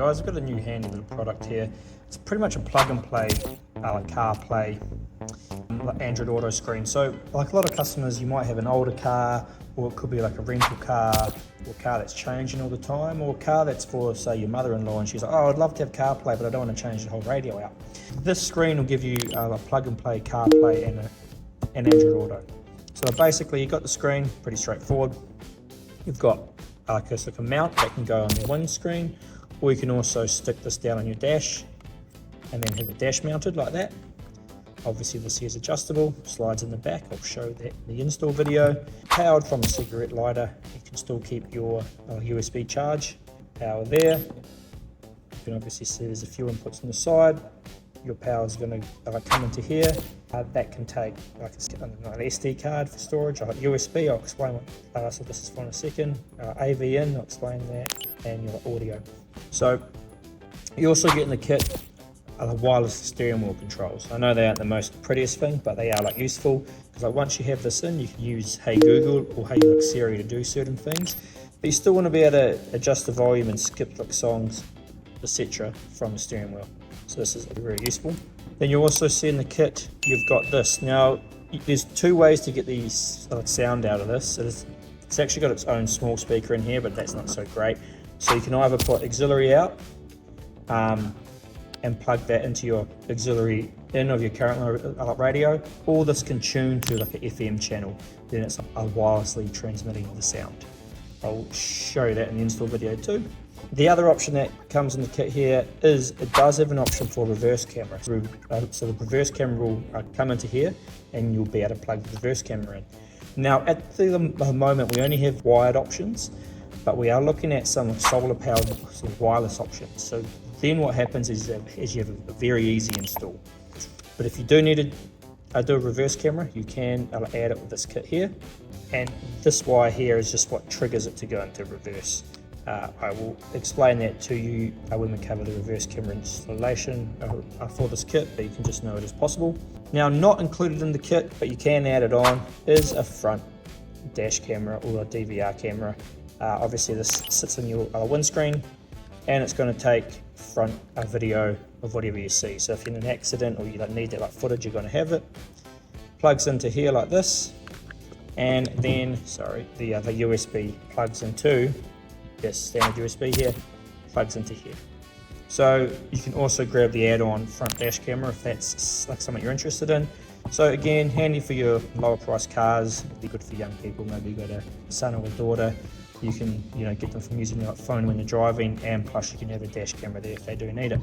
guys, I've got a new handy little product here. It's pretty much a plug and play like CarPlay Android Auto screen. So like a lot of customers, you might have an older car, or it could be like a rental car, or a car that's changing all the time, or a car that's for, say, your mother-in-law, and she's like, oh, I'd love to have CarPlay, but I don't want to change the whole radio out. This screen will give you a plug and play CarPlay and an Android Auto. So basically, you've got the screen, pretty straightforward. You've got like a mount that can go on your windscreen, or you can also stick this down on your dash and then have it dash mounted like that. Obviously this here is adjustable, slides in the back. I'll show that in the install video. Powered from a cigarette lighter, you can still keep your USB charge power there. You can obviously see there's a few inputs on the side. Your power is going to come into here. That can take like an SD card for storage, or USB. I'll explain what so this is for in a second. AV in, I'll explain that, and your audio. So you also get in the kit wireless steering wheel controls. I know they aren't the most prettiest thing, but they are like useful, because like once you have this in, you can use Hey Google or Hey like Siri to do certain things, but you still want to be able to adjust the volume and skip like songs, etc. from the steering wheel. So this is very useful. Then you also see in the kit you've got this. Now there's two ways to get the sound out of this. It's actually got its own small speaker in here, but that's not so great. So you can either put auxiliary out and plug that into your auxiliary in of your current radio, or this can tune to like an FM channel, then it's wirelessly transmitting the sound. I'll show you that in the install video too. The other option that comes in the kit here is it does have an option for reverse camera. So the reverse camera will come into here, and you'll be able to plug the reverse camera in. Now at the moment we only have wired options, but we are looking at some solar powered sort of wireless options. So then what happens is you have a very easy install. But if you do need to do a reverse camera, you can add it with this kit here. And this wire here is just what triggers it to go into reverse. I will explain that to you when we cover the reverse camera installation for this kit, but you can just know it is possible. Now, not included in the kit, but you can add it on, is a front dash camera or a DVR camera. Obviously this sits in your windscreen, and it's going to take front video of whatever you see. So if you're in an accident or you don't need that like footage, you're going to have it. Plugs into here like this, and then the other USB plugs into this standard USB here, plugs into here. So you can also grab the add-on front dash camera if that's like something you're interested in. So again, handy for your lower price cars, be good for young people. Maybe you've got a son or a daughter. You can get them from using your phone when you're driving, and plus you can have a dash camera there if they do need it.